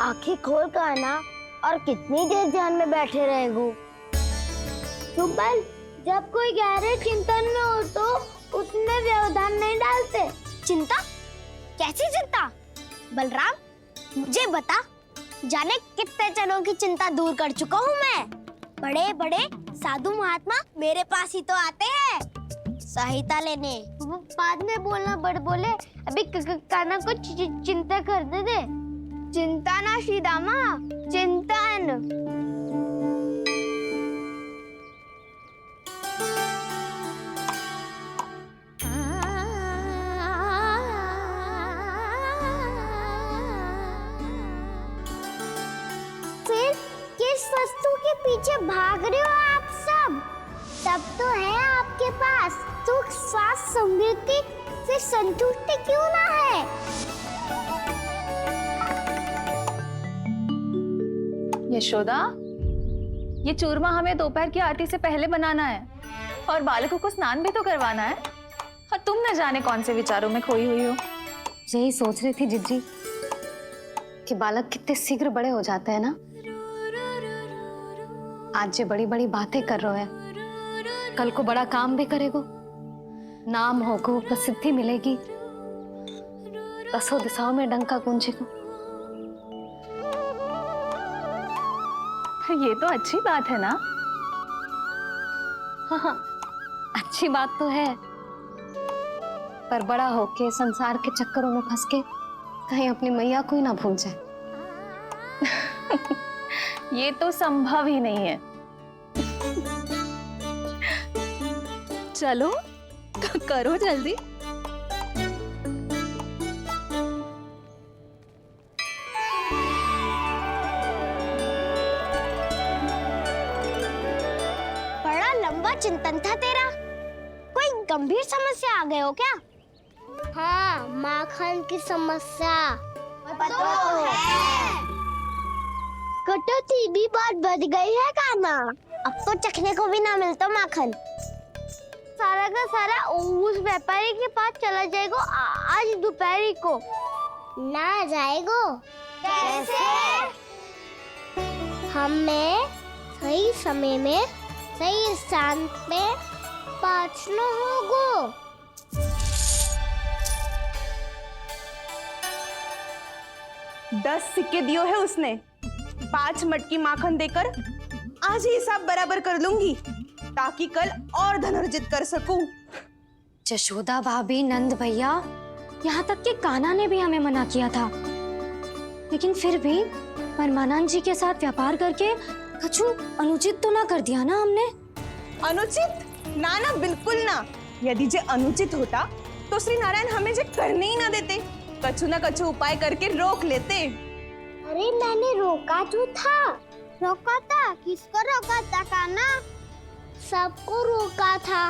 आंखें खोल कर आना और कितनी देर ध्यान में बैठे रहेगो। सुबह जब कोई गहरे चिंतन में हो तो उसमें व्यवधान नहीं डालते। चिंता? कैसी चिंता? बलराम मुझे बता, जाने कितने जनों की चिंता दूर कर चुका हूँ मैं। बड़े बड़े साधु महात्मा मेरे पास ही तो आते हैं सहायता लेने। बाद में बोलना बड़ बोले, अभी काना को चिंता कर दे। चिंता ना श्रीदामा, चिंतन। फिर किस वस्तु के पीछे भाग रहे हो आप सब? सब तो है आपके पास सुख, स्वास्थ्य, समृद्धि, फिर संतुष्टि क्यों ना है? यशोदा, ये चूरमा हमें दोपहर की आरती से पहले बनाना है और बालकों को स्नान भी तो करवाना है। और तुम न जाने कौन से विचारों में खोई हुई हो। यही सोच रही थी जिज्जी कि बालक कितने शीघ्र बड़े हो जाते हैं ना। आज जो बड़ी बड़ी बातें कर रहे हैं, कल को बड़ा काम भी करेगो, नाम होगो, प्रसिद्धि मिलेगी, दसों दिशाओं में डंका गूंजेगा। ये तो अच्छी बात है ना। हाँ, अच्छी बात तो है, पर बड़ा होके संसार के चक्करों में फंस के कहीं अपनी मैया को ही ना भूल जाए। ये तो संभव ही नहीं है। चलो करो जल्दी। बड़ा लंबा चिंतन था तेरा। कोई गंभीर समस्या आ गए हो क्या? हाँ, माखन की समस्या तो है। कटौती भी बहुत बढ़ गई है काना। अब तो चखने को भी ना मिलता माखन। सारा का सारा उस व्यापारी के पास चला जाएगा आज दोपहर को। ना जाएगो? कैसे? हमें सही समय में सही स्थान पे पहुंचना होगा। 10 सिक्के दियो है उसने। 5 मटकी माखन देकर आज ही हिसाब बराबर कर लूंगी ताकि कल और धन अर्जित कर सकूं। जशोदा भाभी, नंद भैया, यहाँ तक कि कान्हा ने भी हमें मना किया था, लेकिन फिर भी परमानंद जी के साथ व्यापार करके कछु अनुचित तो ना कर दिया ना हमने? अनुचित? ना ना, बिल्कुल ना। यदि जे अनुचित होता तो श्री नारायण हमें जे करने ही ना देते, कछु ना कछु उपाय करके रोक लेते। अरे मैंने रोका तो था। रोका था? किसको रोका था काना? सबको रोका था।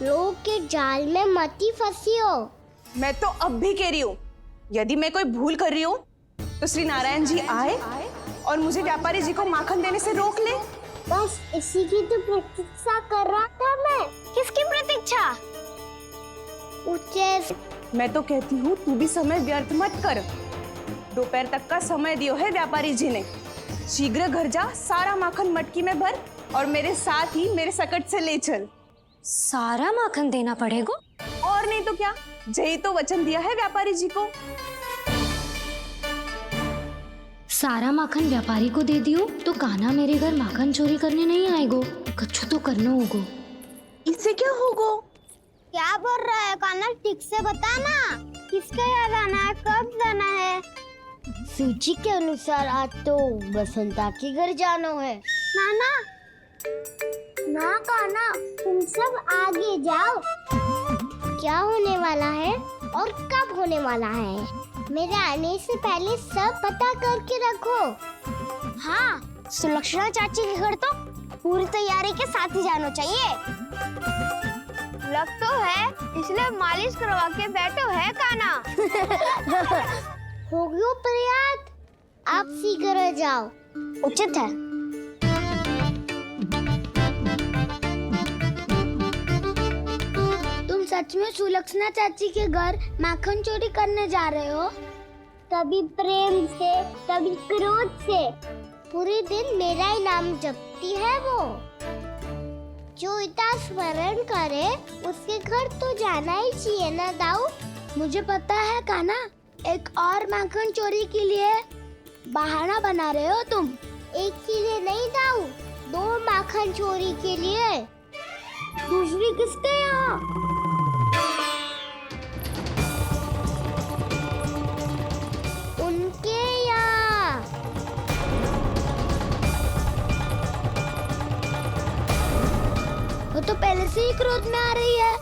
लोग के जाल में मती फंसी हो। मैं तो अब भी कह रही हूँ, यदि मैं कोई भूल कर रही हूँ तो श्री नारायण जी आए और मुझे व्यापारी जी को माखन देने से रोक ले। बस इसी की तो प्रतीक्षा कर रहा था मैं। किसकी प्रतीक्षा? मैं तो कहती हूँ तू भी समय व्यर्थ मत कर। दोपहर तक का समय दियो है व्यापारी जी ने। शीघ्र घर जा, सारा माखन मटकी में भर और मेरे साथ ही मेरे सकट से ले चल। सारा माखन देना पड़ेगा? और नहीं तो क्या, जय तो वचन दिया है व्यापारी जी को। सारा माखन व्यापारी को दे दियो तो कान्हा मेरे घर माखन चोरी करने नहीं आएगो। कछु तो करना होगा। इससे क्या होगा? क्या बोल रहा है काना? ठीक से बता ना। किसका यहाँ जाना है, कब जाना है? सूची के अनुसार आज तो बसंता के घर जाना है। नाना, ना काना, तुम सब आगे जाओ। क्या होने वाला है और कब होने वाला है, मेरे आने से पहले सब पता करके रखो। हाँ, सुलक्षणा चाची के घर तो पूरी तैयारी के साथ ही जाना चाहिए। लग तो है, इसलिए मालिश करवा के बैठो है काना। हो गयो प्रयास, आप शीघ्र जाओ। उचित है। तुम सच में सुलक्षणा चाची के घर माखन चोरी करने जा रहे हो? कभी प्रेम से, कभी क्रोध से। पूरे दिन मेरा ही नाम जपती है वो। जो इतना स्मरण करे उसके घर तो जाना ही चाहिए ना दाऊ। मुझे पता है कान्हा, एक और माखन चोरी के लिए बहाना बना रहे हो तुम। एक के लिए नहीं दाऊ, 2 माखन चोरी के लिए। दूसरी किसके यहाँ? उनके यहाँ। वो तो पहले से ही क्रोध में आ रही है।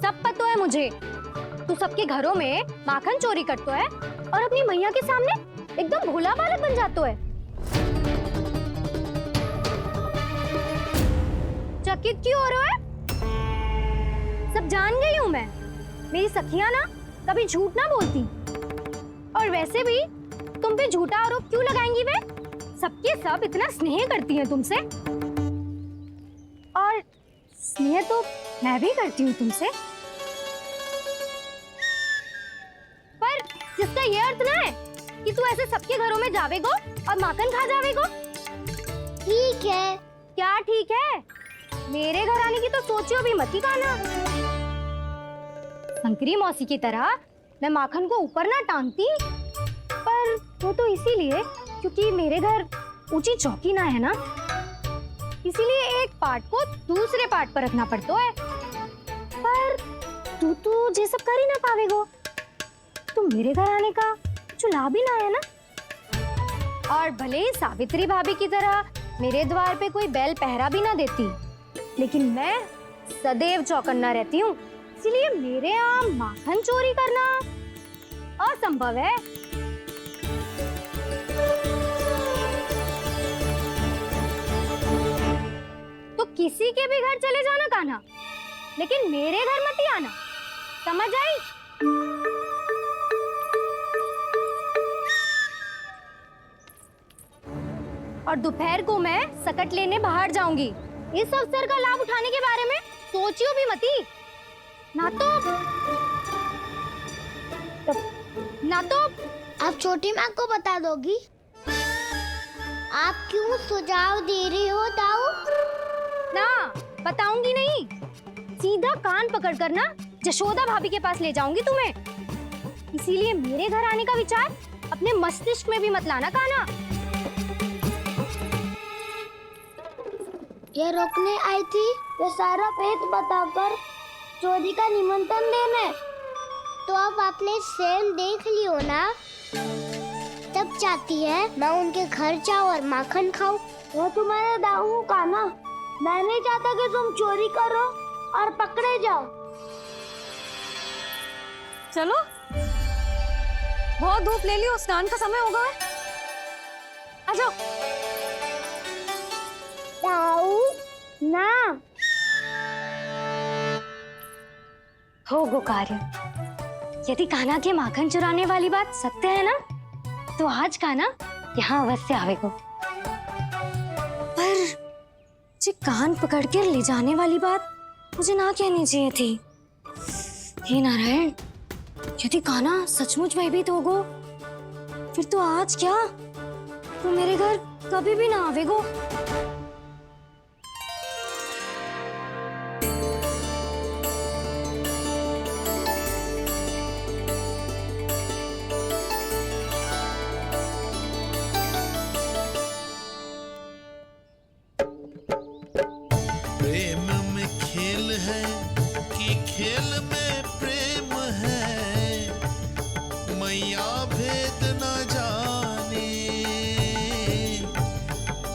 सब पता है मुझे, तू सबके घरों में माखन चोरी करतो है और अपनी मैया के सामने एकदम भोला बालक बन जातो है। चकित क्यों हो रहे हो? सब जान गई हूँ मैं। मेरी सखियां ना कभी झूठ ना बोलती, और वैसे भी तुम पे झूठा आरोप क्यों लगाएंगी वे? सबके सब इतना स्नेह करती हैं तुमसे, और स्नेह तो मैं भी करती हूँ तुमसे। पर जिसका ये अर्थ ना है कि तू ऐसे सबके घरों में जावेगो और माखन खा जावेगो। ठीक है। क्या ठीक है? मेरे घर आने की तो सोचियो भी मत ही कान्हा। शंकरी मौसी की तरह मैं माखन को ऊपर ना टांगती, पर वो तो इसीलिए क्योंकि मेरे घर ऊंची चौकी ना है ना, इसीलिए एक पार्ट को दूसरे पार्ट पर रखना पड़ता है। पर तू तो ये सब कर ही ना पावेगो, तो मेरे घर आने का कुछ लाभ ही ना है ना। और भले ही सावित्री भाभी की तरह मेरे द्वार पे कोई बैल पहरा भी ना देती, लेकिन मैं सदैव चौकन्ना रहती हूँ, इसलिए मेरे यहाँ माखन चोरी करना असंभव है। तो किसी के भी घर चले जाना कान्हा, लेकिन मेरे घर मत ही आना, समझ आई? और दोपहर को मैं सकट लेने बाहर जाऊंगी। इस अवसर का लाभ उठाने के बारे में सोचियो भी मती, ना तो आप छोटी माँ को बता दोगी? आप क्यों सुझाव दे रही हो दाऊ? ना बताऊंगी नहीं, सीधा कान पकड़ कर ना जशोदा भाभी के पास ले जाऊंगी तुम्हें। इसीलिए मेरे घर आने का विचार अपने मस्तिष्क में भी मत लाना कान्हा। ये रोकने आई थी ये सारा भेद बताकर चोरी का निमंत्रण देने। तो अब आपने सेम देख लियो ना, तब चाहती है मैं उनके घर जाऊँ और माखन खाऊं। वो तुम्हारे दाऊ का ना, मैं नहीं चाहता कि तुम चोरी करो और पकड़े जाओ। चलो, बहुत धूप ले लियो, स्नान का समय होगा। आ जाओ। दाऊ ना हो गो कार्य। यदि कान्हा के माखन चुराने वाली बात सत्य है ना, तो आज कान्हा यहाँ अवश्य आवेगो। पर जे कान पकड़ कर ले जाने वाली बात मुझे ना कहनी चाहिए थी। हे नारायण, यदि कान्हा सचमुच भयभीत होगो, फिर तो आज क्या, तो मेरे घर कभी भी ना आवेगो। प्रेम में खेल है कि खेल में प्रेम है, मैया भेद न जाने।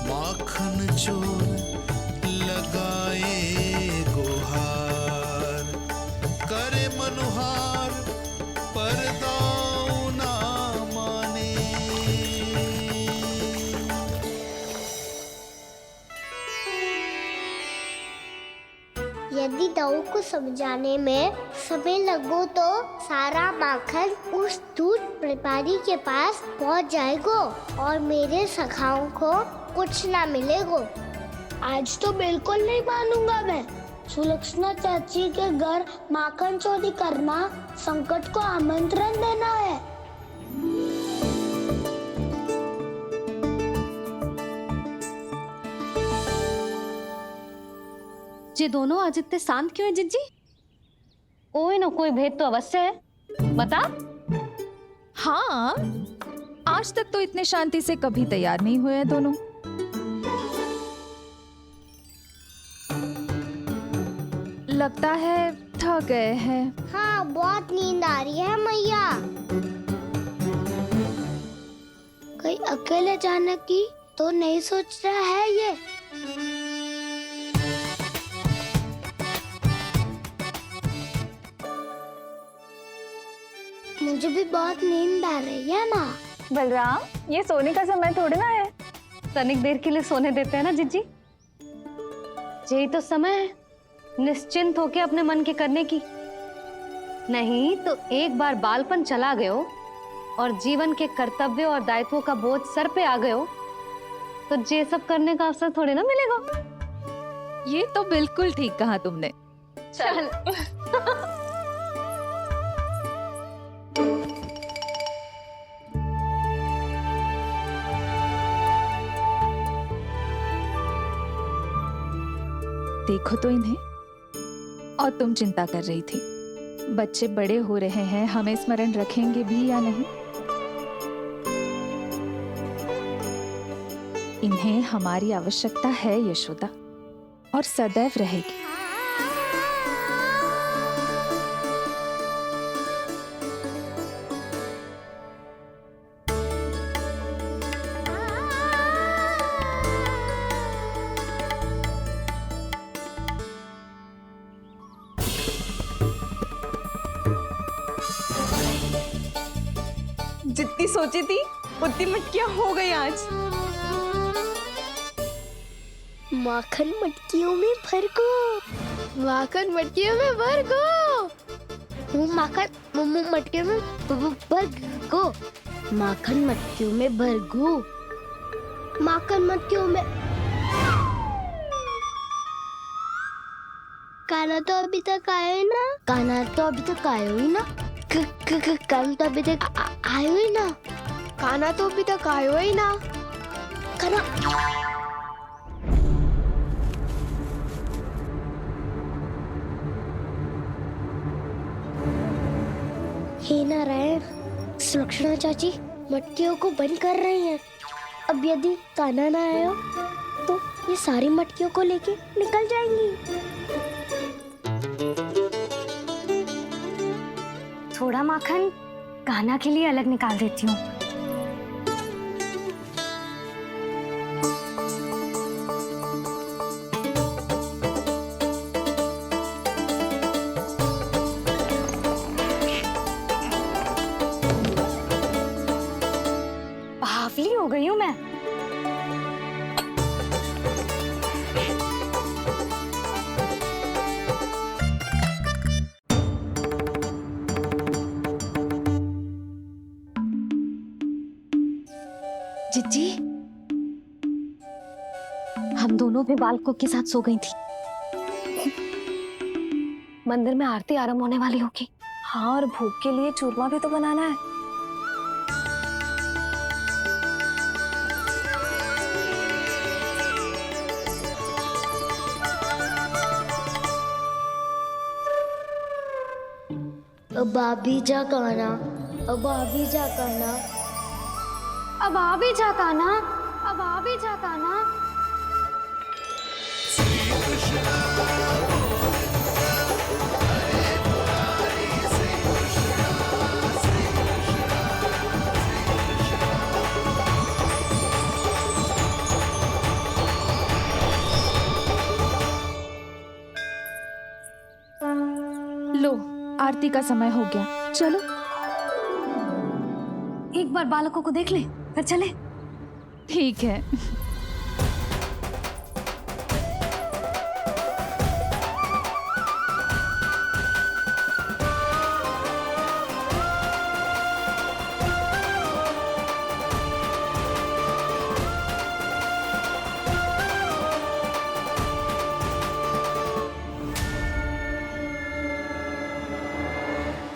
माखन चोर लगाए गुहार, करे मनुहार पर दाऊ ना माने। यदि दाऊ को समझाने में समय लगो तो सारा माखन उस दूध व्यापारी के पास पहुंच जाएगो और मेरे सखाओं को कुछ ना मिलेगो। आज तो बिल्कुल नहीं मानूंगा मैं। सुलक्षणा चाची के घर माखन चोरी करना संकट को आमंत्रण देना है। ये दोनों आज इतने शांत क्यों है जिज्जी? कोई ना कोई भेद तो अवश्य है, बता। हाँ, आज तक तो इतने शांति से कभी तैयार नहीं हुए हैं दोनों। लगता है थक गए हैं। हाँ, बहुत नींद आ रही है मैया। कहीं अकेले जाने की तो नहीं सोच रहा है ये? मुझे भी बहुत नींद आ रही है माँ। बलराम, ये सोने का समय थोड़ी ना है। तनिक देर के लिए सोने देते हैं ना जिज्जी। यही तो समय है निश्चिंत होके अपने मन के करने की। नहीं तो एक बार बालपन चला गयो और जीवन के कर्तव्यों और दायित्वों का बोझ सर पे आ गयो तो ये सब करने का अवसर थोड़ी ना मिलेगा। ये तो बिल्कुल ठीक कहा तुमने। चल देखो तो इन्हें। और तुम चिंता कर रही थी बच्चे बड़े हो रहे हैं, हमें स्मरण रखेंगे भी या नहीं। इन्हें हमारी आवश्यकता है यशोदा, और सदैव रहेगी। जितनी सोची थी उतनी मटकियां हो गई आज। माखन मटकियों में भर को, माखन मटकियों में भर को, माखन मटकियों में भर को, माखन मटकियों में भर को, माखन मटकियों में। काना तो अभी तक आया ही ना, काना तो अभी तक आया ही ना, काना तो अभी तक आयो ही ना, काना तो अभी तक आयो ही ना, काना। हे नारायण, सुलक्षणा चाची मटकियों को बंद कर रही हैं। अब यदि काना ना आया तो ये सारी मटकियों को लेके निकल जाएंगी। थोड़ा माखन कान्हा के लिए अलग निकाल देती हूँ। बावली हो गई हूँ मैं। जिज्जी, हम दोनों भी बालकों के साथ सो गई थी। मंदिर में आरती आरंभ होने वाली होगी। हाँ, और भूख के लिए चूरमा भी तो बनाना है। अब भाभी जा काना, अब भाभी जा काना, अब आ भी जा कान्हा, अब आ भी जा कान्हा। लो, आरती का समय हो गया, चलो। एक बार बालकों को देख ले फिर चले। ठीक है।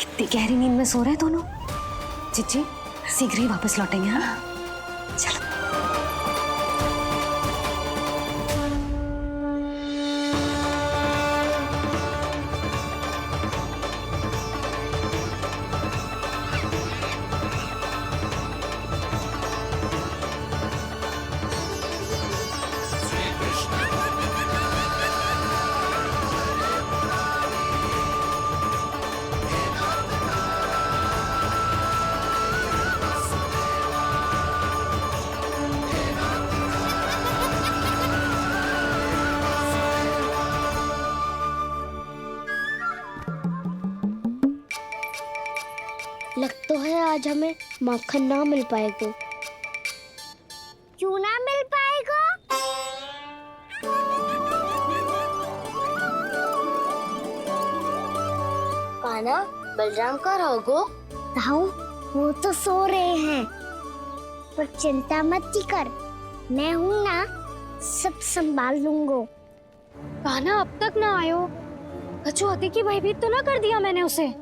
कितनी गहरी नींद में सो रहे हैं दोनों। जीजी शीघ्र ही वापस लौटेंगे। हाँ चलो। लग तो है आज हमें माखन ना मिल पाएगा। क्यों ना मिल पाएगा? कान्हा बलराम का रहोगो? ताऊ वो तो सो रहे हैं, पर चिंता मत की कर, मैं हूं ना, सब संभाल लूंगा। कान्हा अब तक ना आयो। कछु आते की भयभीत तो ना कर दिया मैंने उसे।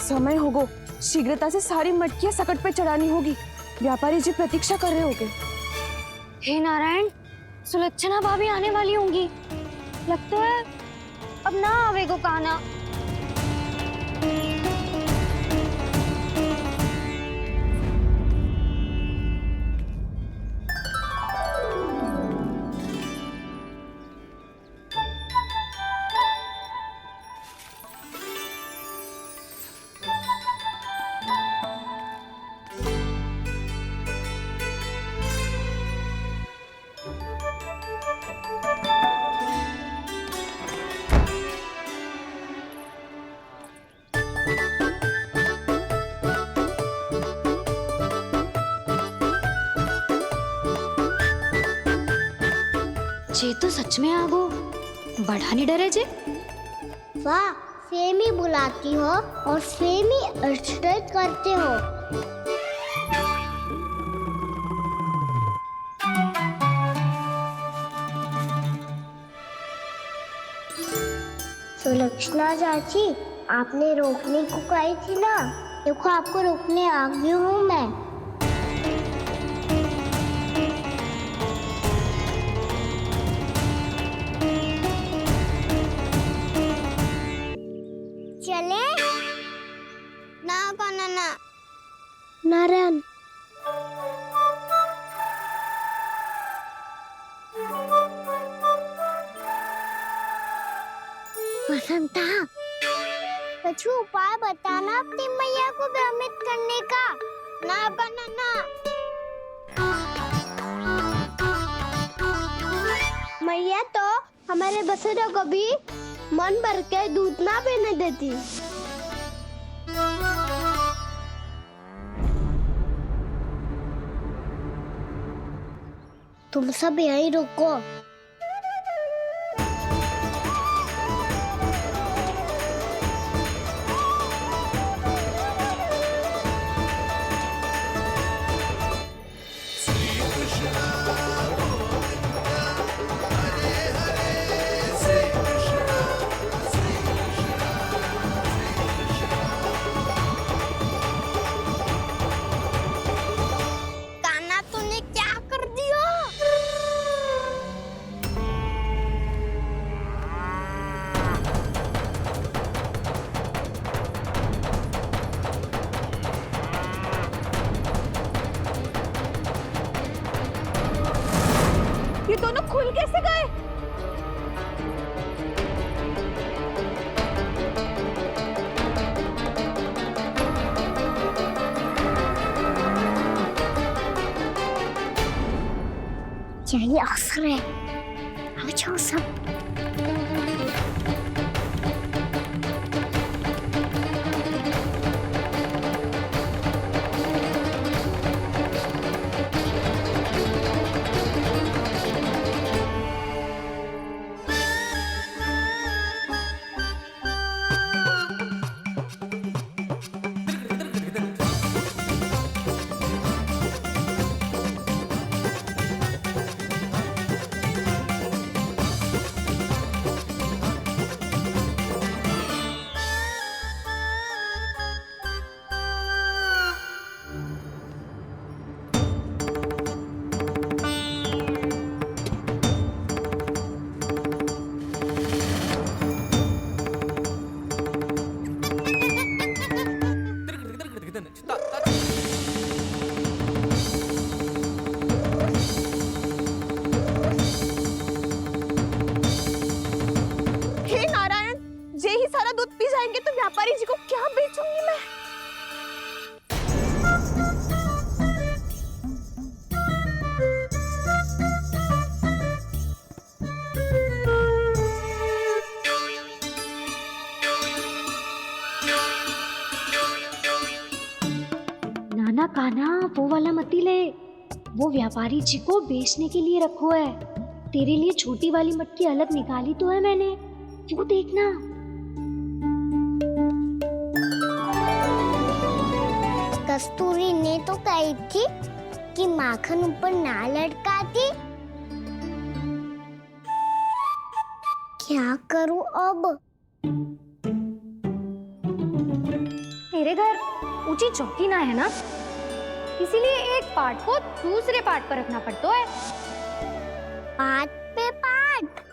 समय होगो, शीघ्रता से सारी मटकियां सकट पे चढ़ानी होगी। व्यापारी जी प्रतीक्षा कर रहे होंगे। हे नारायण, सुलक्षणा भाभी आने वाली होंगी। लगता है अब ना आवेगो कान्हा। जे तो सच में आगो, बड़ा नहीं डरे जे। वाह, सेम ही बुलाती हो और सेम ही अर्चना करते हो। सुलक्षणा चाची, आपने रोकने को कही थी ना, देखो आपको रोकने आ गई हूँ मैं। चले ना कान्हा ना। नारायण बसंता, कुछ उपाय बताना अपनी मैया को भ्रमित करने का। ना कान्हा ना। मैया तो हमारे बसेरा को भी मन भर के दूध ना पीने देती। तुम सब यहीं रुको। कान्हा तूने क्या कर दिया? ये दोनों खुल कैसे गए? यही अवसर है, अब जाओ सब। वाला मती ले, वो व्यापारी जी को बेचने के लिए रखो है। तेरे लिए छोटी वाली मटकी अलग निकाली तो है मैंने, वो देखना। कस्तूरी ने तो कही थी कि माखन ऊपर ना लटकाती। क्या करूं अब? मेरे घर ऊंची चौकी ना है ना, इसीलिए एक पार्ट को दूसरे पार्ट पर रखना पड़ता है। पार्ट पे पार्ट।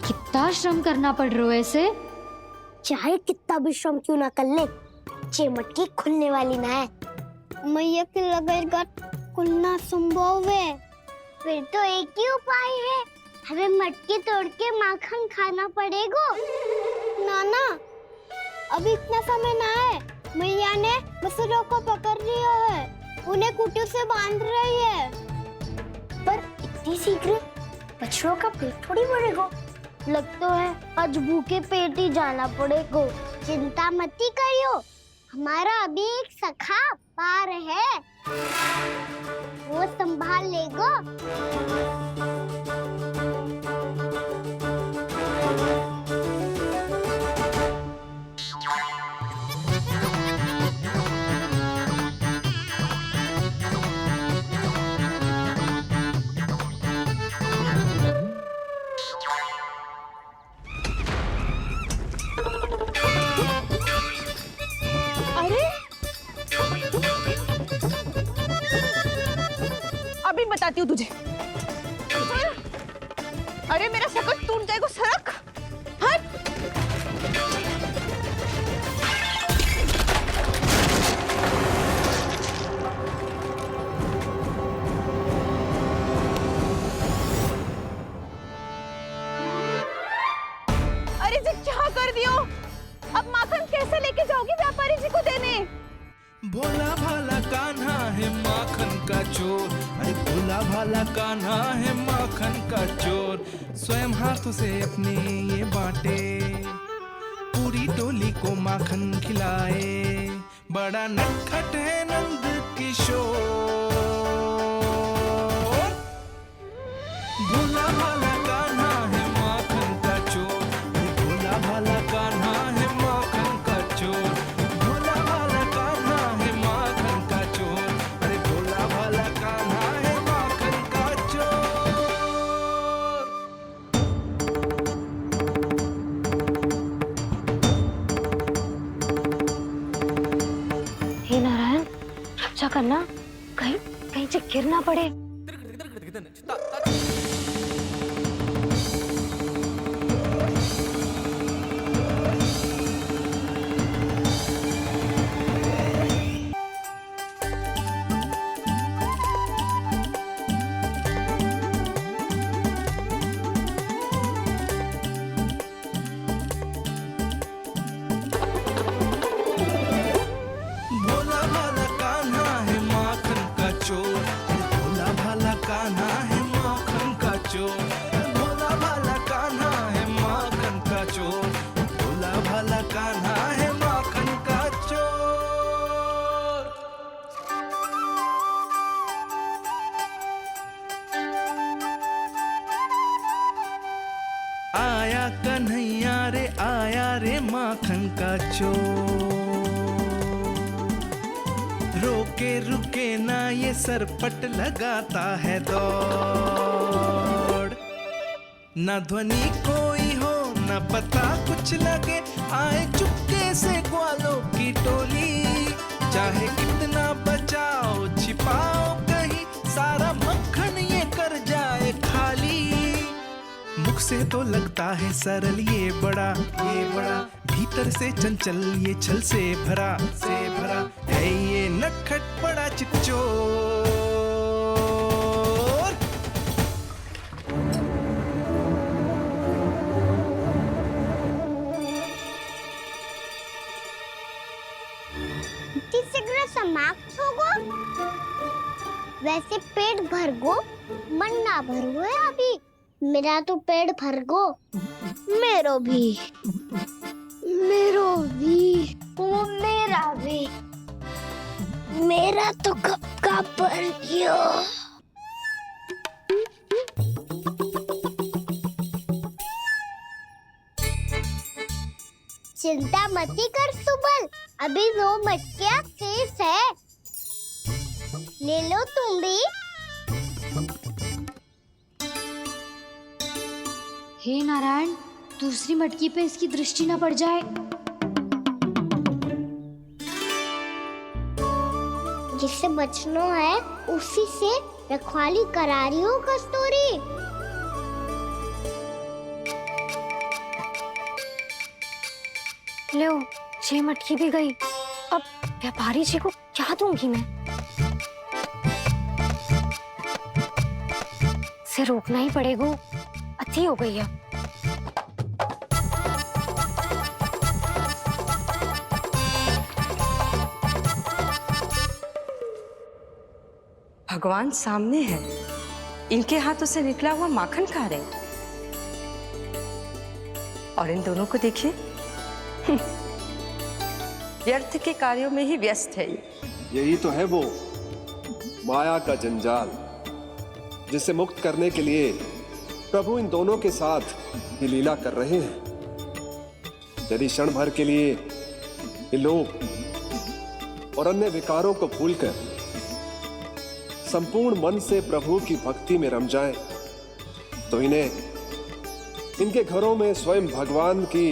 कितना श्रम करना पड़ रहा है इसे। चाहे कितना भी श्रम क्यों ना कर ले, ये मटकी खुलने वाली ना है। मैया के लगेगा खुलना संभव है। फिर तो एक ही उपाय है, हमें मटकी तोड़ के माखन खाना पड़ेगा। नाना, अभी इतना समय ना है। मैया ने बछड़ों को पकड़ लिया है, उन्हें कुटी से बांध रही है। पर इतनी शीघ्र बछड़ों का पेट थोड़ी भरेगा। लगता है आज भूखे पेट ही जाना पड़ेगा। चिंता मत करियो, हमारा अभी एक सखा पार है, वो संभाल लेगा। अभी बताती हूँ तुझे। अरे मेरा सकट टूट जाएगा, सरक हट। अरे जी क्या कर दियो? अब माखन कैसे लेके जाओगी व्यापारी जी को देने? भोला भाला कान्हा है माखन का चोर, अरे भोला भाला कान्हा है माखन का चोर। स्वयं हाथों से अपने ये बांटे, पूरी टोली को माखन खिलाए। बड़ा नटखट है नंद किशोर। भोला भाला कान्हा है माखन का चोर, अरे भोला भाला कान्हा है माखन का चोर। भोला भाला कान्हा है माखन का चोर, अरे भोला भाला कान्हा है माखन का चोर। हे नारायण, रक्षा करना, कहीं कहीं से गिर ना पड़े। भोला भाला कान्हा है माखन का चोर, अरे भोला भाला कान्हा है माखन का चोर। भोला भाला कान्हा है माखन का चोर, भोला भाला कान्हा है माखन का चोर। आया कन्हैया रे आया रे माखन का चोर। रोके रुके ना ये सरपट लगाता है दौड़। ना ध्वनि कोई हो ना पता कुछ लगे, आए चुपके से ग्वालों की टोली। चाहे कितना बचाओ छिपा से तो लगता है सरल ये बड़ा भीतर से चंचल ये छल से भरा है ये नटखट बड़ा चिच्चोर। तीसरा समाप्त होगो, वैसे पेट भर गो मन ना भरो है अभी। मेरा तो पेट भर गो, मेरो भी ओ मेरा भी, मेरा तो कब का भर गयो। चिंता मती कर सुबल, अभी 2 मटकियाँ शेष है, ले लो तुम भी। हे नारायण, दूसरी मटकी पे इसकी दृष्टि न पड़ जाए। जिससे बचना है उसी से रखवाली करा रही हो कस्तूरी। लो, ये मटकी भी गई। अब व्यापारी जी को क्या दूंगी मैं? इसे रोकना ही पड़ेगा, अति हो गई है। भगवान सामने है, इनके हाथों से निकला हुआ माखन खा रहे, और इन दोनों को देखिए व्यर्थ के कार्यों में ही व्यस्त है। यही तो है वो माया का जंजाल, जिसे मुक्त करने के लिए प्रभु इन दोनों के साथ ये लीला कर रहे हैं। यदि क्षण भर के लिए ये लोग और अन्य विकारों को भूलकर संपूर्ण मन से प्रभु की भक्ति में रम जाएं, तो इनके घरों में स्वयं भगवान की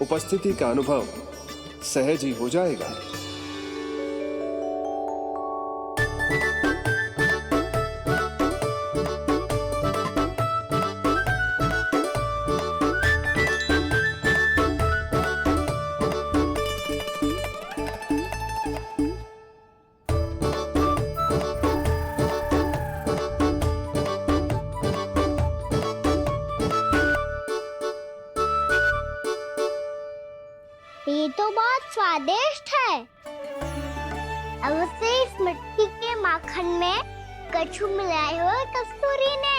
उपस्थिति का अनुभव सहज ही हो जाएगा। ये तो बहुत स्वादिष्ट है। अवश्य इस मिट्टी के माखन में कछु मिलाए हो कस्तूरी ने।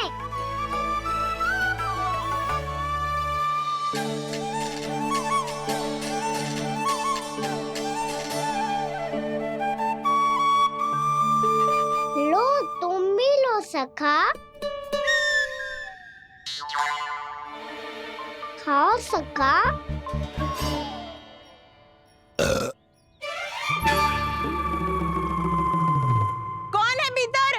लो, तुम भी लो सखा, खाओ सखा। कौन है भीतर?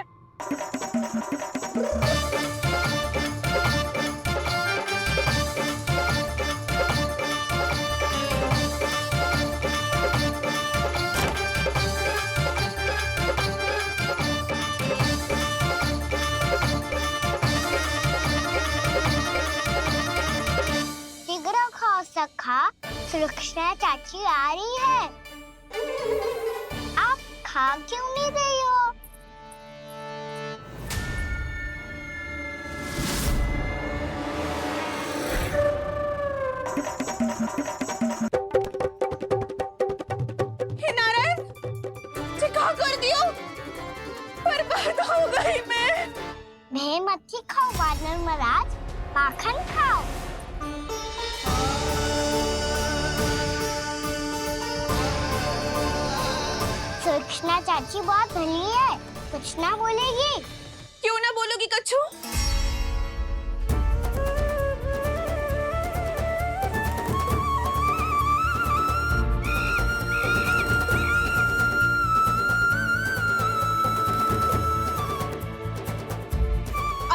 शीघ्र खाओ सखा, सुलक्षणा चाची आ रही है। आप खा क्यों नहीं रही हो? हे नारायण, ये क्या कर दियो? बर्बाद हो गई मैं मच्छी खाओ वानर महाराज, माखन खाओ। सुलक्षणा चाची बहुत भली है, कुछ ना बोलेगी। क्यों ना बोलोगी कच्छू?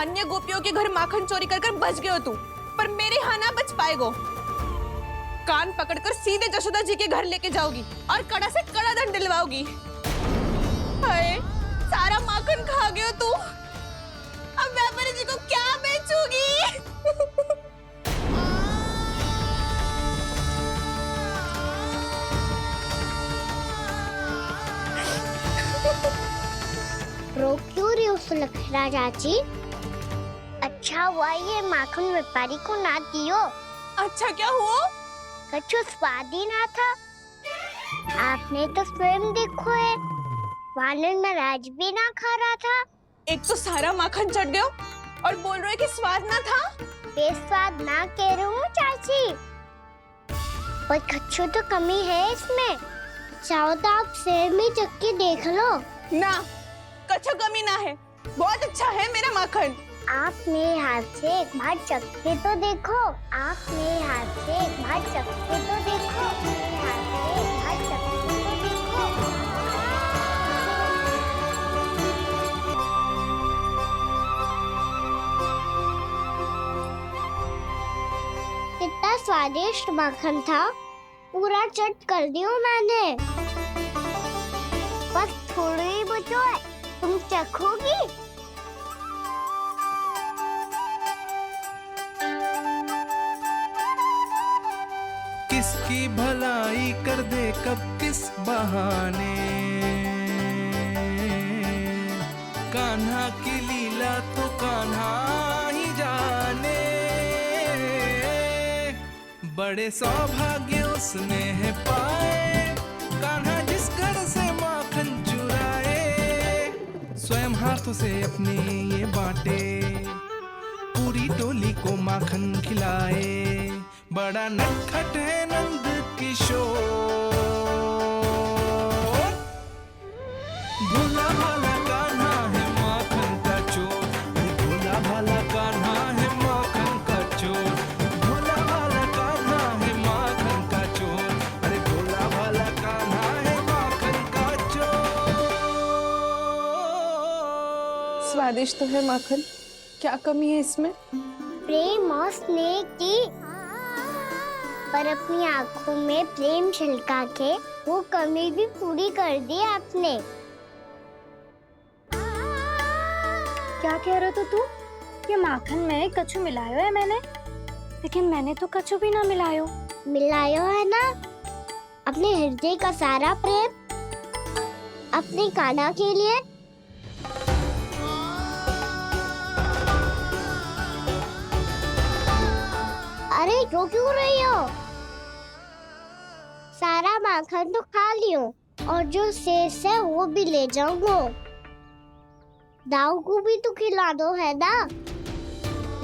अन्य गोपियों के घर माखन चोरी कर बच गए हो तू, पर मेरे यहाँ ना बच पाएगो। कान पकड़कर सीधे जशोदा जी के घर लेके जाओगी और कड़ा से कड़ा दंड दिलवाओगी। हाय, सारा माखन खा गए हो तू। अब व्यापारी जी को क्या बेचोगी? रो क्यों रही हो सुलक्षणा चाची? अच्छा हुआ ये माखन व्यापारी को ना दियो। अच्छा क्या हुआ? कछु स्वाद ही ना था। आपने तो स्वयं देखो है, वानर नाराज भी ना खा रहा था। एक तो सारा माखन चढ़ गयो और बोल रहे कि स्वाद ना था। बेस्वाद ना कह रही हूँ चाची, पर कछु तो कमी है इसमें। चाहो तो आप सेब में चख के देख लो। ना, कछु कमी ना है, बहुत अच्छा है मेरा माखन। आप मेरे हाथ से एक बार चख के तो देखो। आप मेरे हाथ से एक बार चख के तो देखो। मेरे हाथ से एक बार चख के तो देखो। कितना स्वादिष्ट माखन था, पूरा चट कर दियो मैंने। बस थोड़ी ही बचो है, तुम चखोगी? किसकी भलाई कर दे कब किस बहाने, कान्हा की लीला तो कान्हा ही जाने। बड़े सौभाग्य उसने है पाए, कान्हा जिस घर से माखन चुराए, स्वयं हाथों से अपने ये बांटे, पूरी टोली को माखन खिलाए। बड़ा नटखट है नंद किशोर, भोला भाला कान्हा है माखन का चोर। भोला भाला कान्हा है माखन का चोर। भोला भाला कान्हा है माखन का चोर। अरे भोला भाला कान्हा है माखन का चोर। स्वादिष्ट तो है माखन, क्या कमी है इसमें? प्रेम और स्नेह की, पर अपनी आंखों में प्रेम छिलका के वो कमी भी पूरी कर दी आपने। क्या कह रहे हो तू? ये माखन में कछु मिलायो है मैंने, लेकिन मैंने तो कछु भी ना मिलायो। मिलायो है ना अपने हृदय का सारा प्रेम अपनी कान्हा के लिए। अरे रो क्यों रही हो? सारा माखन तो खा लियो और जो शेष है वो भी ले जाऊंगा। दाऊ को भी तो खिला दो है ना,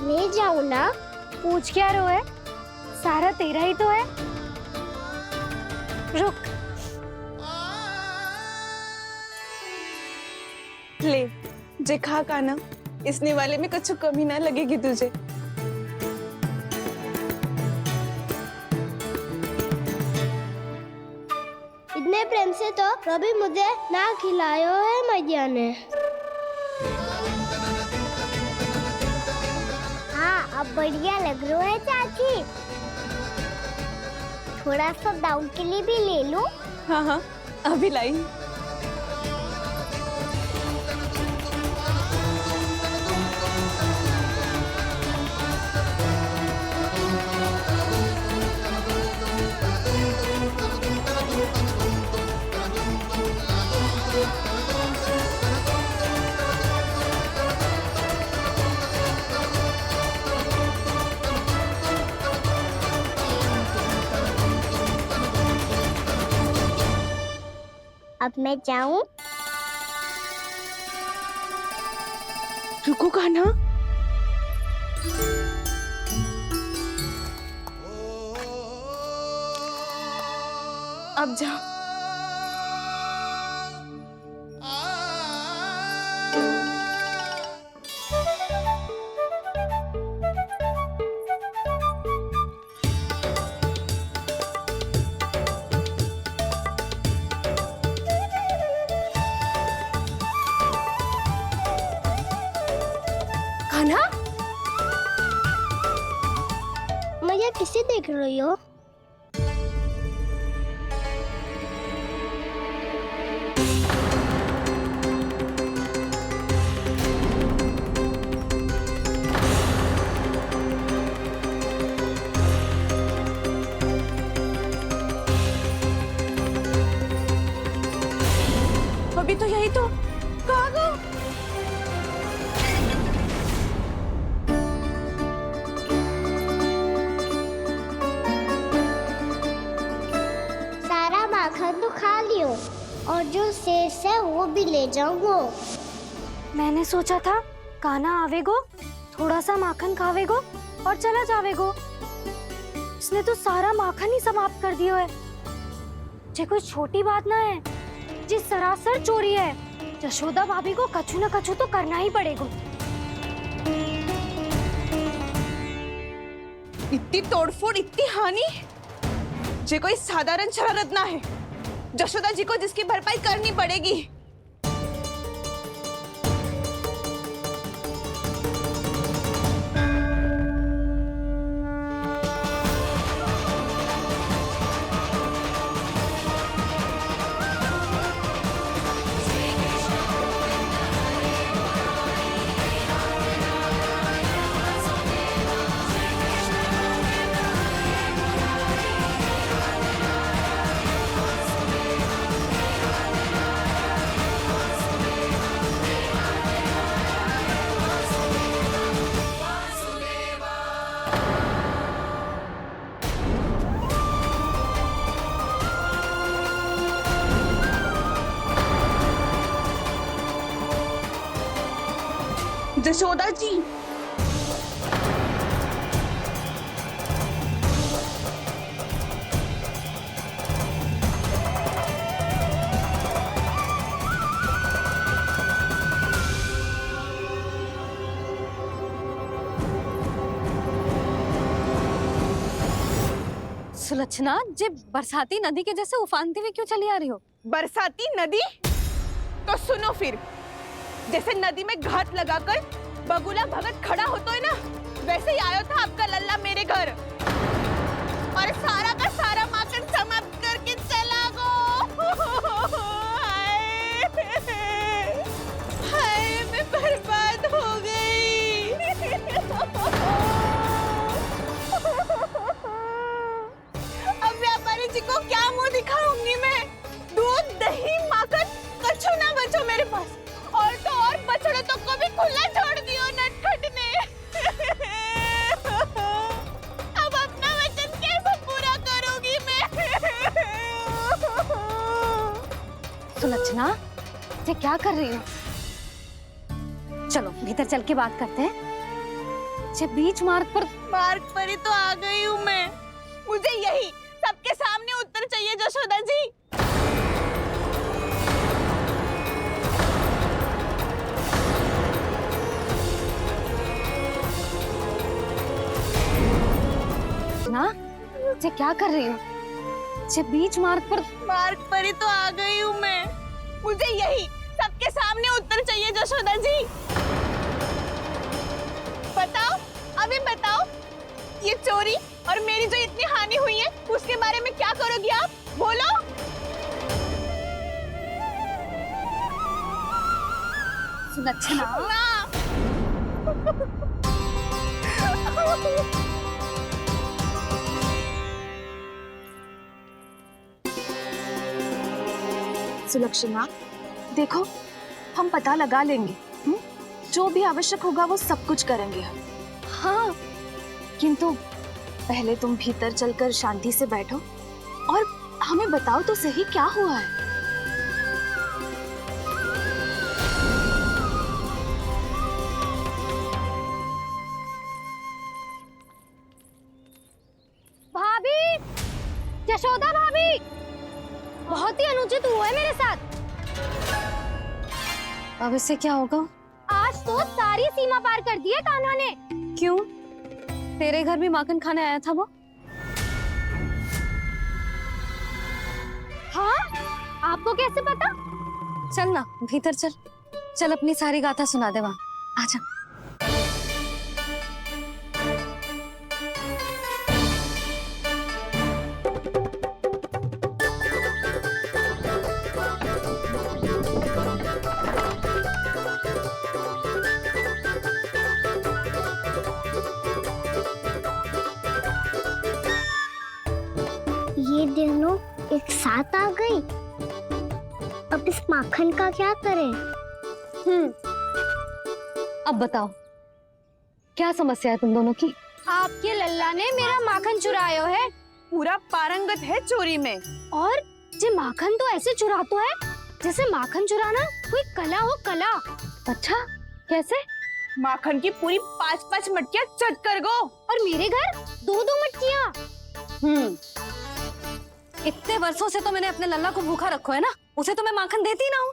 ले जाओ ना। पूछ क्या रो है, सारा तेरा ही तो है। रुक, ले जे खा कान्हा, इसने वाले में कछु कमी ना लगेगी तुझे। इतने प्रेम से तो कभी मुझे ना खिलायो है मैया ने। हाँ अब बढ़िया लग रहा है चाची। थोड़ा सा दाऊ के लिए भी ले लूं? हाँ हाँ, अभी लाई। अब मैं जाऊं? रुको कान्हा, अब जाओ। कान्हा, मैया किसे देख रही हो? अभी तो यही तो कहाँ गो? सारा माखन तो खा लियो और जो शेष है वो भी ले जाऊंगो। मैंने सोचा था कान्हा आवेगो, थोड़ा सा माखन खावेगो और चला जावेगो। इसने तो सारा माखन ही समाप्त कर दिया है। ये कोई छोटी बात ना है, जी सरासर चोरी है। यशोदा भाभी को कछु न कछु तो करना ही पड़ेगा। इतनी तोड़फोड़, इतनी हानि, ये कोई साधारण शरारत ना है। यशोदा जी को जिसकी भरपाई करनी पड़ेगी। यशोदा जी, सुलक्षणा, जे बरसाती नदी के जैसे उफानते हुए क्यों चली आ रही हो? बरसाती नदी? तो सुनो फिर, जैसे नदी में घात लगाकर बगुला भगत खड़ा होता है ना, वैसे ही आया था आपका लल्ला मेरे घर और सारा का सारा माखन समाप्त करके चला गो। हाय, मैं बर्बाद हो गई। अब व्यापारी जी को क्या मुंह दिखाऊंगी मैं? दूध, दही, माखन कछु ना बचो मेरे पास। और तो और बछड़े तो को भी खुला छोड़ दियो नटखट ने। अब अपना वचन कैसे पूरा करूंगी मैं? सुलक्षणा, ये क्या कर रही हो? चलो भीतर चल के बात करते हैं। ये बीच मार्ग पर ही तो आ गई हूँ मैं। मुझे यही सबके सामने उत्तर चाहिए यशोदा जी। ना, ये क्या कर रही हो? ये बीच मार्ग पर ही तो आ गई हूँ मैं। मुझे यही सबके सामने उत्तर चाहिए यशोदा जी। बताओ, अभी बताओ, ये चोरी और मेरी जो इतनी हानि हुई है उसके बारे में क्या करोगी आप? बोलो। सुलक्षणा, सुलक्षणा, देखो, हम पता लगा लेंगे। जो भी आवश्यक होगा वो सब कुछ करेंगे हम। हाँ, किंतु पहले तुम भीतर चलकर शांति से बैठो और हमें बताओ तो सही क्या हुआ है। भाभी, यशोदा भाभी, बहुत ही अनुचित हुआ है मेरे साथ। अब इससे क्या होगा? आज तो सारी सीमा पार कर दी है कान्हा ने। क्यों? तेरे घर भी माखन खाने आया था वो? हाँ? आपको कैसे पता? चल ना भीतर चल, चल अपनी सारी गाथा सुना दे वहाँ। आजा। ये दोनों एक साथ आ गई। अब इस माखन का क्या करें? अब बताओ क्या समस्या है तुम दोनों की? आपके लल्ला ने मेरा माखन चुरायो है पूरा पारंगत है चोरी में। और जे माखन तो ऐसे चुरातो है जैसे माखन चुराना कोई कला हो, कला। अच्छा, कैसे? माखन की पूरी 5-5 मटकियां चट कर गो। और मेरे घर 2-2 मटकियां। इतने वर्षों से तो मैंने अपने लल्ला को भूखा रखो है ना, उसे तो मैं माखन देती ना हूँ।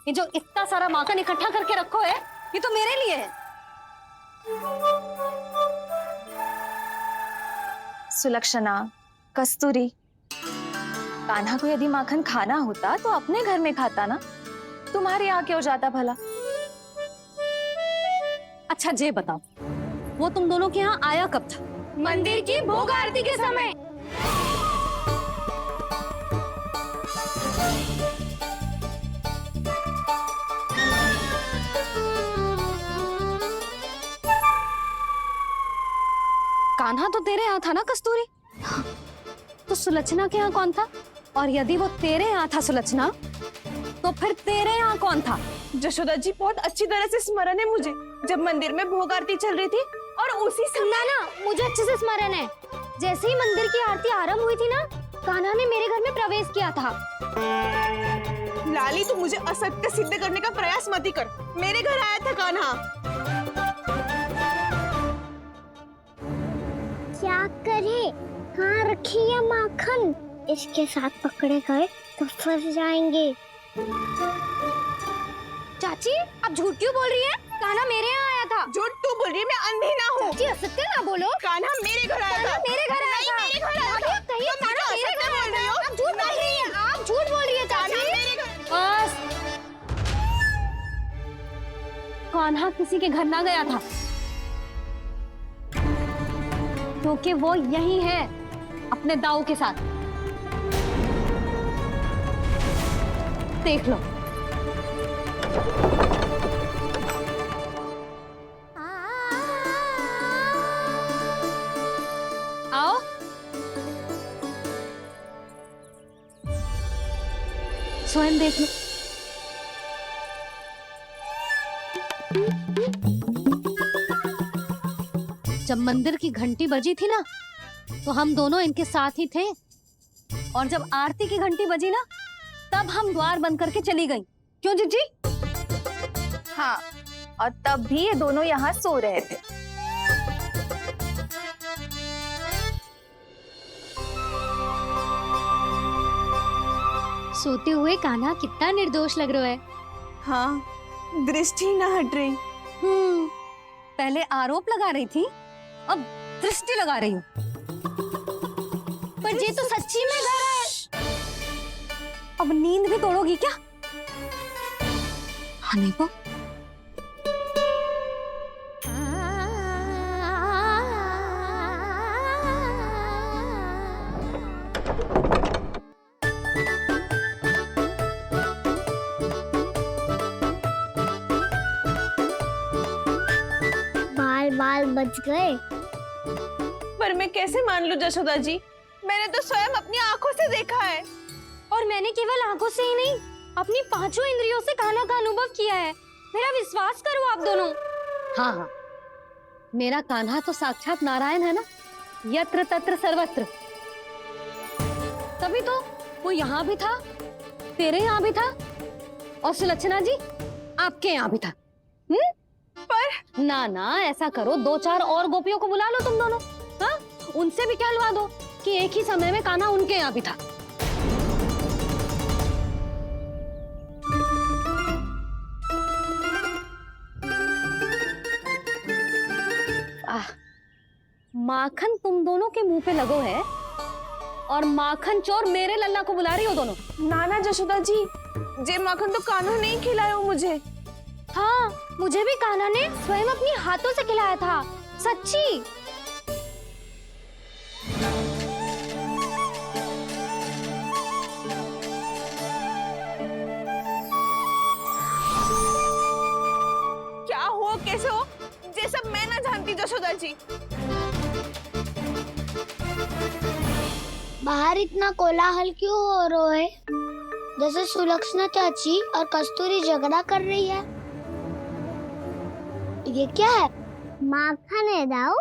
ये जो इतना सारा माखन इकट्ठा करके रखो है, ये तो मेरे लिए है। सुलक्षणा, कस्तूरी, कान्हा को यदि माखन खाना होता तो अपने घर में खाता ना, तुम्हारे यहाँ क्यों जाता भला? अच्छा ये बताओ, वो तुम दोनों के यहाँ आया कब था? मंदिर की भोग आरती के समय। कान्हा तो तेरे यहाँ था ना कस्तूरी? तो सुलक्षणा के यहाँ कौन था? और यदि वो तेरे यहाँ था सुलक्षणा, तो फिर तेरे यहाँ कौन था? जशोदा जी बहुत अच्छी तरह से स्मरण है मुझे, जब मंदिर में भोग आरती चल रही थी और उसी समय ना मुझे अच्छे से स्मरण है। जैसे ही मंदिर की आरती आरंभ हुई थी ना, कान्हा ने मेरे घर में प्रवेश किया था। लाली, तू मुझे असत्य सिद्ध करने का प्रयास मत ही कर। मेरे घर आया था कान्हा। क्या करे, कहाँ रखी है माखन? इसके साथ पकड़े गए तो फंस जाएंगे। चाची, आप झूठ क्यों बोल रही है? कान्हा मेरे यहाँ आया था। झूठ तू बोल रही है, मैं अंधी ना हूँ। चाची असत्य ना बोलो। कान्हा मेरे घर आया था। मेरे घर आया था। मेरे घर आया था। कहिए तुम कान्हा मुझे मेरे घर असत्य आया बोल रही था। हो। आप झूठ बोल रही है। आप झूठ बोल रही है चाची। बस, कान्हा किसी के घर ना गया था, क्योंकि वो यही है अपने दाऊ के साथ। देख लो। आओ। स्वयं देख लो। जब मंदिर की घंटी बजी थी ना, तो हम दोनों इनके साथ ही थे, और जब आरती की घंटी बजी ना, तब हम द्वार बंद करके चली गई। क्यों जीजी? हाँ, और तब भी ये दोनों यहाँ सो रहे थे। सोते हुए कान्हा कितना निर्दोष लग रहा है। हाँ, दृष्टि ना हट रही। पहले आरोप लगा रही थी, अब दृष्टि लगा रही हूँ। पर ये तो सच्ची में घर है। अब नींद भी तोड़ोगी क्या? हनी को बाल बच गए। पर मैं कैसे मान लूं जशोदा जी, मैंने तो स्वयं अपनी आंखों से देखा है। और मैंने केवल आंखों से ही नहीं, अपनी 5 इंद्रियों से कान्हा का अनुभव किया है। मेरा विश्वास करो आप दोनों। हाँ हाँ, मेरा कान्हा तो साक्षात नारायण है ना, यत्र तत्र सर्वत्र। तभी तो वो यहाँ भी था, तेरे यहाँ भी था, और सुलक्षणा जी आपके यहाँ भी था। पर ना ना, ऐसा करो, 2-4 और गोपियों को बुला लो तुम दोनों। हाँ, उनसे भी कहलवा दो कि एक ही समय में कान्हा उनके यहाँ भी था। माखन तुम दोनों के मुंह पे लगो है, और माखन चोर मेरे लल्ला को बुला रही हो दोनों। नाना जशोदा जी, जे माखन तो कान्हा नहीं खिलाया हो मुझे। हाँ, मुझे भी कान्हा ने स्वयं अपनी हाथों से खिलाया था, सच्ची। क्या हो कैसे हो, ये सब मैं ना जानती जशोदा जी। बाहर इतना कोलाहल क्यों हो रहा है? जैसे सुलक्षणा चाची और कस्तूरी झगड़ा कर रही है। ये क्या है? माखन है दाऊ।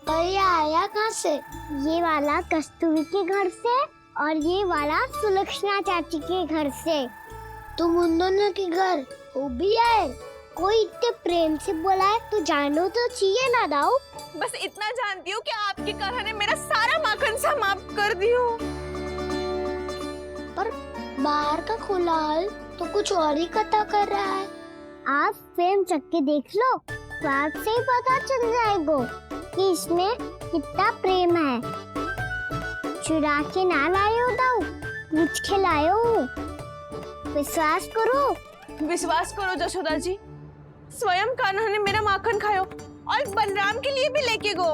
और ये आया कहाँ से? ये वाला कस्तूरी के घर से और ये वाला सुलक्षणा चाची के घर से। तुम उन दोनों के घर वो भी आए? कोई इतने प्रेम से बोला है तो जानो तो चाहिए ना दाऊ। बस इतना जानती हूँ कि आपके कान्हा ने मेरा सारा माखन समाप्त कर दियो। पर बाहर का खुलाल तो कुछ और ही कथा कर रहा है। आप फिल्म चख के देख लो तो आपसे ही पता चल जाएगा कि इसमें कितना प्रेम है। चुरा के ना लाए हो दाऊ, मुझ खिलाए हो। विश्वास करो जशोदा जी, स्वयं कान्हा ने मेरा माखन खायो और बलराम के लिए भी लेके गो।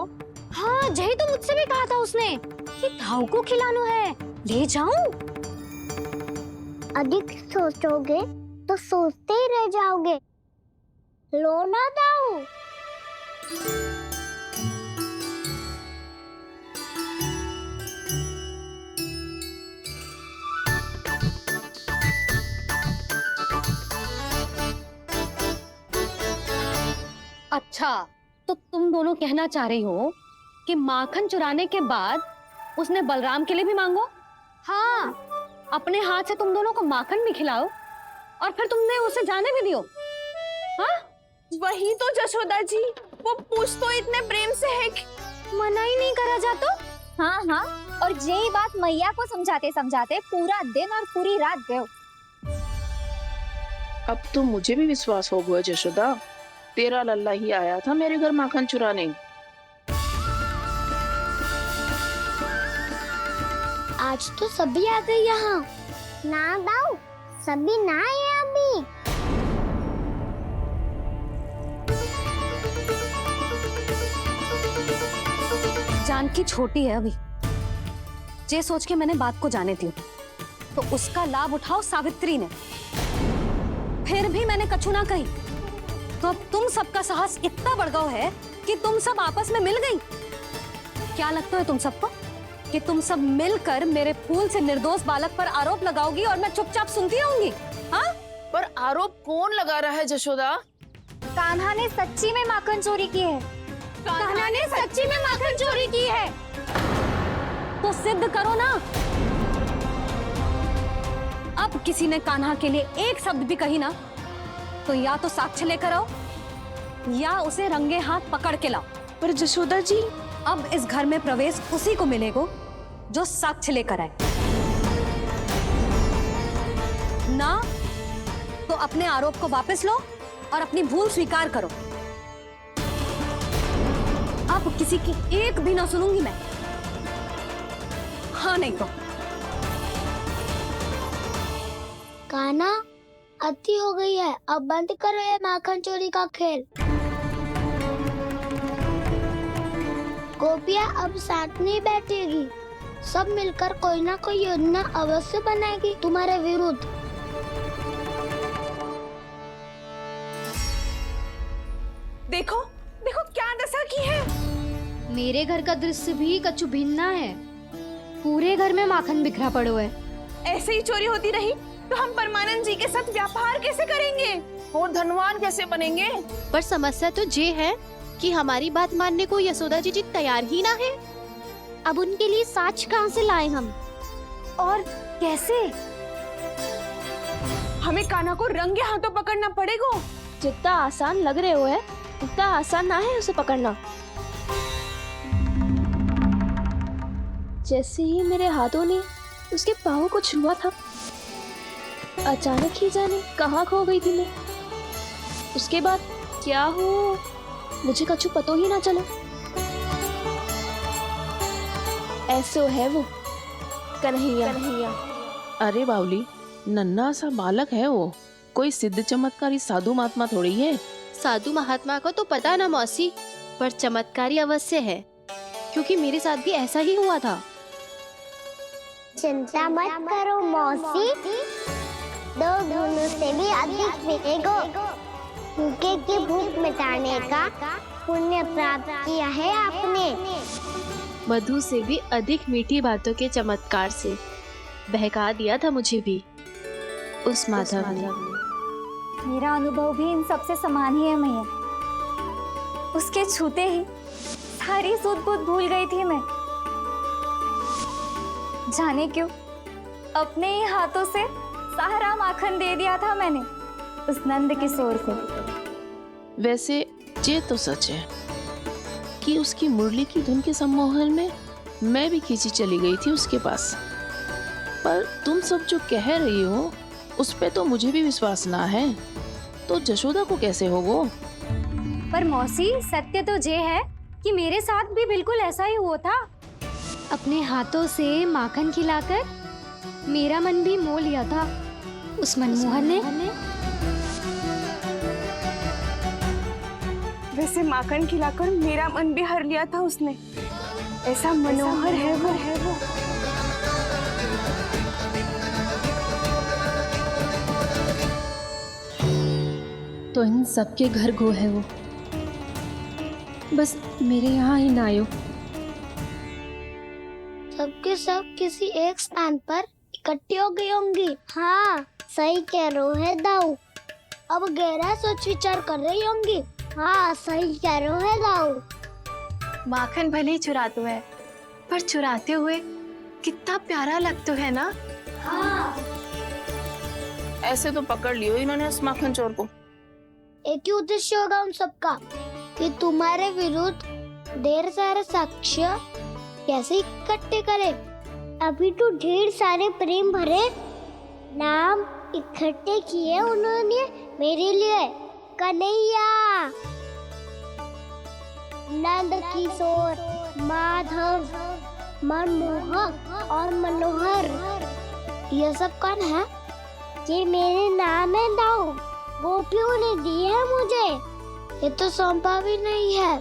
हाँ, यही तो मुझसे भी कहा था उसने कि दाऊ को खिलाना है, ले जाऊं। अधिक सोचोगे तो सोचते ही रह जाओगे। लो ना दाऊ। अच्छा, तो तुम दोनों कहना चाह रही हो कि माखन चुराने के बाद उसने बलराम के लिए भी मांगो? हाँ, अपने हाथ से तुम दोनों को माखन भी खिलाओ और फिर तुमने उसे जाने भी दियो। हाँ? वही तो जशोदा जी, वो पूछ तो इतने प्रेम से है कि मना ही नहीं करा जाता। हाँ हाँ, और यही बात मैया को समझाते समझाते पूरा दिन और पूरी रात गयो। अब तो मुझे भी विश्वास हो गया जशोदा, तेरा लल्ला ही आया था मेरे घर माखन चुराने। आज तो सभी आ गए यहाँ। ना दाऊ, सभी ना आए अभी। जानकी छोटी है अभी, ये सोच के मैंने बात को जाने दी तो उसका लाभ उठाओ सावित्री ने। फिर भी मैंने कछु ना कही तो अब तुम सबका साहस इतना बढ़ गया है कि तुम सब आपस में मिल गई। क्या लगता है तुम सबको कि तुम सब मिलकर मेरे फूल से निर्दोष बालक पर आरोप लगाओगी और मैं चुपचाप सुनती रहूंगी? हाँ? पर आरोप कौन लगा रहा है जशोदा? कान्हा ने सच्ची में माखन चोरी की है। कान्हा ने सच्ची में माखन चोरी की है तो सिद्ध करो ना। अब किसी ने कान्हा के लिए एक शब्द भी कही ना तो या तो साक्ष्य लेकर आओ या उसे रंगे हाथ पकड़ के लाओ। पर जशोदा जी, अब इस घर में प्रवेश उसी को मिलेगा जो साक्ष्य लेकर आए। ना तो अपने आरोप को वापस लो और अपनी भूल स्वीकार करो। अब किसी की एक भी ना सुनूंगी मैं। हाँ नहीं तो कान्हा, अति हो गई है, अब बंद करो ये माखन चोरी का खेल। गोपिया अब साथ नहीं बैठेगी, सब मिलकर कोई ना कोई योजना अवश्य बनाएगी तुम्हारे विरुद्ध। देखो देखो क्या दशा की है। मेरे घर का दृश्य भी कछु भिन्न है। पूरे घर में माखन बिखरा पड़ो है। ऐसे ही चोरी होती रही तो हम परमानंद जी के साथ व्यापार कैसे करेंगे और धनवान कैसे बनेंगे? पर समस्या तो ये है कि हमारी बात मानने को यशोदा जी तैयार ही ना है। अब उनके लिए साक्ष्य कहाँ से लाएं हम? और कैसे? हमें कान्हा को रंगे हाथों पकड़ना पड़ेगा। जितना आसान लग रहे हो है उतना आसान ना है उसे पकड़ना। जैसे ही मेरे हाथों ने उसके पाँव को छुआ था, अचानक ही जाने कहाँ खो गई थी मैं। उसके बाद क्या हो मुझे कछु पतो ही ना चला। ऐसो है वो कन्हैया। अरे बावली, नन्हा सा बालक है वो, कोई सिद्ध चमत्कारी साधु महात्मा थोड़ी है। साधु महात्मा को तो पता ना मौसी, पर चमत्कारी अवश्य है, क्योंकि मेरे साथ भी ऐसा ही हुआ था। चिंता मत करो मौसी, 2 गुणों से भी अधिक मिलेगा। भूखे की भूख मिटाने का पुण्य प्राप्त किया है आपने। मधु से भी अधिक मीठी बातों के चमत्कार से बहका दिया था मुझे भी उस माधव ने। मेरा अनुभव भी इन सबसे समान ही है मैया। उसके छूते ही सारी सूध बूध भूल गई थी मैं। जाने क्यों अपने ही हाथों से सारा माखन दे दिया था मैंने उस नंद किशोर को। वैसे ये तो सच है कि उसकी मुरली की धुन के सम्मोहन में मैं भी खींची चली गई थी उसके पास। पर तुम सब जो कह रही हो उस पे तो मुझे भी विश्वास ना है, तो जशोदा को कैसे होगो? पर मौसी सत्य तो ये है कि मेरे साथ भी बिल्कुल ऐसा ही हुआ था। अपने हाथों से माखन खिलाकर मेरा मन भी मोह लिया था उस मनमोहन ने। वैसे माखन खिलाकर मेरा मन भी हर लिया था उसने। ऐसा मनोहर है वो। तो इन सबके घर गो है वो, बस मेरे यहाँ ही ना आयो। सबके सब किसी एक स्थान पर इकट्ठी हो गई होंगी। हाँ सही कह रहे है दाऊ। अब गहरा सोच विचार कर रही होंगी। हाँ सही कह रहे है दाऊ। माखन भले ही चुराते है, पर चुराते हुए कितना प्यारा लगता है ना। हाँ। ऐसे तो पकड़ लियो इन्होंने उस माखन चोर को। एक ही उद्देश्य होगा उन सबका कि तुम्हारे विरुद्ध ढेर सारे साक्ष्य कैसे इकट्ठे करे। अभी तो ढेर सारे प्रेम भरे नाम इकट्ठे किए उन्होंने मेरे लिए। कन्हैया, नंद किशोर, माधव, मनमोहक और मनोहर, ये सब कौन है? ये मेरे नाम है दाऊ। गोपियों ने दी है मुझे, ये तो सौंपा भी नहीं है।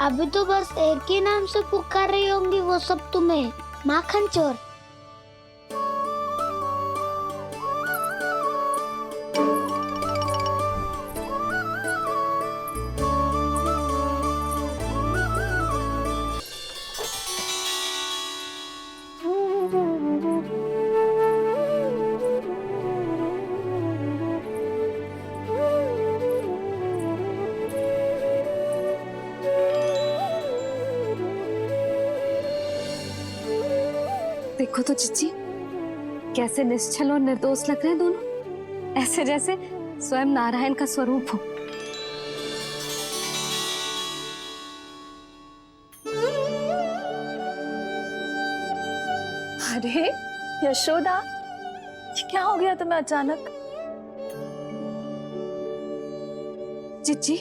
अभी तो बस एक ही नाम से पुकार रही होंगी वो सब तुम्हें, माखन चोर। देखो तो चिच्ची, कैसे निश्चल और निर्दोष लग रहे हैं दोनों, ऐसे जैसे स्वयं नारायण का स्वरूप हो। अरे यशोदा, ये क्या हो गया तुम्हें अचानक? चिच्ची,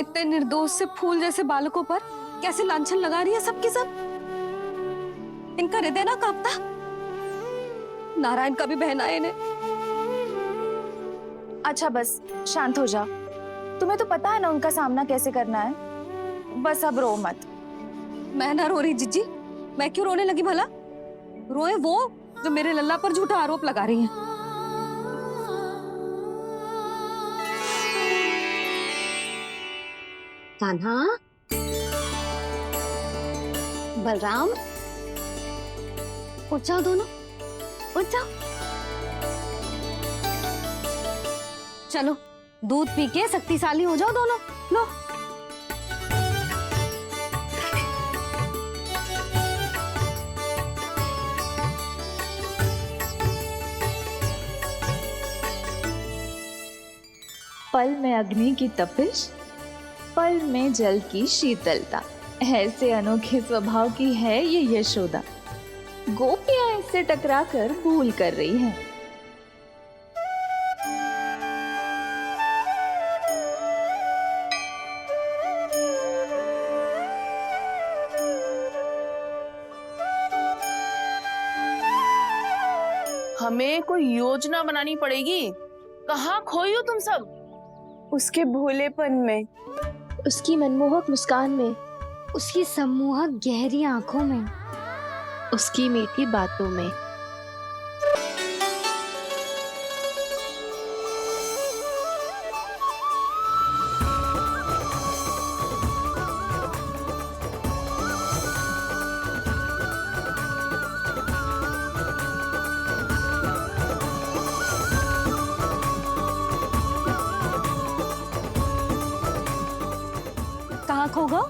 इतने निर्दोष से फूल जैसे बालकों पर कैसे लांछन लगा रही है सबकी सब। इनका हृदय ना कांपता? नारायण का भी बहना है इन्हें। अच्छा बस शांत हो जा, तुम्हें तो पता है ना उनका सामना कैसे करना है। बस अब रो मत। मैं ना रो रही जिज्जी, मैं क्यों रोने लगी भला? रोए वो जो मेरे लल्ला पर झूठा आरोप लगा रही हैं। कान्हा, बलराम, उठ जाओ दोनों, उठ जाओ। चलो दूध पी के शक्तिशाली हो जाओ दोनों। लो। पल में अग्नि की तपिश, पल में जल की शीतलता, ऐसे अनोखे स्वभाव की है ये यशोदा। गोपियां इससे टकराकर भूल कर रही हैं। हमें कोई योजना बनानी पड़ेगी। कहाँ खोई हो तुम सब? उसके भोलेपन में, उसकी मनमोहक मुस्कान में, उसकी सम्मोहक गहरी आंखों में, उसकी मीठी बातों में। खोगो?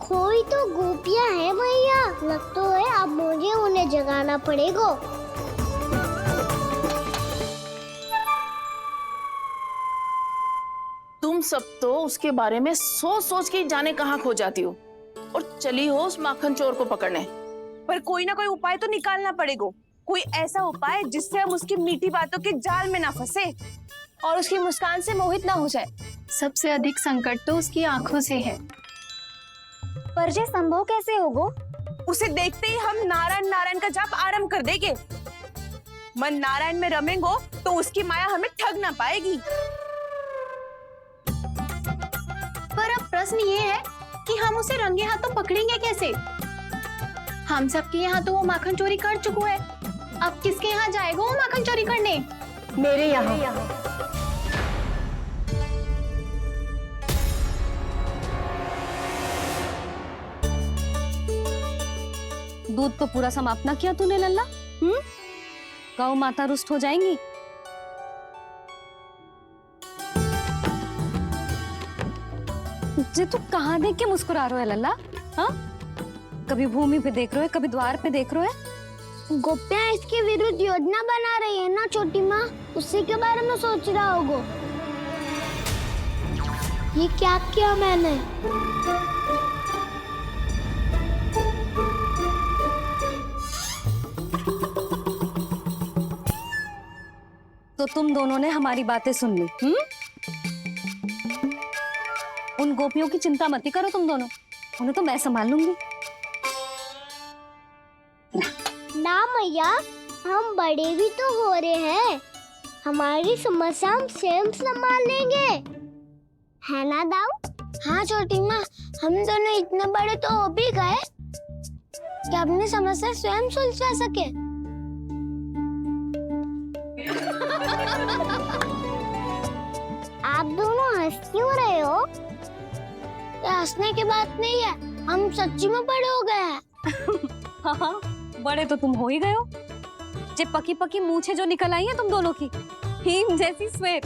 कोई तो गोपियां है भैया, लगता है अब मुझे उन्हें जगाना पड़ेगा। तुम सब तो उसके बारे में सोच सोच के जाने कहाँ खो जाती हो और चली हो उस माखन चोर को पकड़ने। पर कोई ना कोई उपाय तो निकालना पड़ेगा, कोई ऐसा उपाय जिससे हम उसकी मीठी बातों के जाल में ना फंसे और उसकी मुस्कान से मोहित ना हो जाए। सबसे अधिक संकट तो उसकी आंखों से है। पर ये संभव कैसे होगा? उसे देखते ही हम नारायण नारायण का जाप आरंभ कर देंगे। मन नारायण में रमेंगो तो उसकी माया हमें ठग ना पाएगी। पर अब प्रश्न ये है कि हम उसे रंगे हाथों पकड़ेंगे कैसे? हम सबके यहाँ तो वो माखन चोरी कर चुका है, अब किसके यहाँ जाएगा वो माखन चोरी करने? मेरे यहाँ। दूध तो पूरा समाप्त ना किया तूने लल्ला? गौ माता रुष्ट हो जाएंगी। जे तू कहाँ देख के मुस्कुरा रहे हो लल्ला? हाँ, कभी भूमि पे देख रहे हो, कभी द्वार पे देख रहे हो। गोपियां इसके विरुद्ध योजना बना रही है ना छोटी माँ, उसी के बारे में सोच रहा होगा। ये क्या किया मैंने? तो तुम दोनों ने हमारी बातें सुन ली। उन गोपियों की चिंता मत करो तुम दोनों, उन्हें तो मैं संभाल लूंगी। ना मैया, हम बड़े भी तो हो रहे हैं, हमारी समस्या हम स्वयं संभाल लेंगे, है ना दाऊ? हाँ छोटी माँ, हम दोनों इतने बड़े तो हो भी गए कि अपनी समस्या स्वयं सुलझा सके। आप दोनों हंस क्यों रहे हो? ये हंसने की बात नहीं है, हम सच्ची में बड़े हो गए हैं। हाँ, बड़े तो तुम हो ही गए हो। जे पकी पकी मूछें जो निकल आई हैं तुम दोनों की, हिम जैसी श्वेत।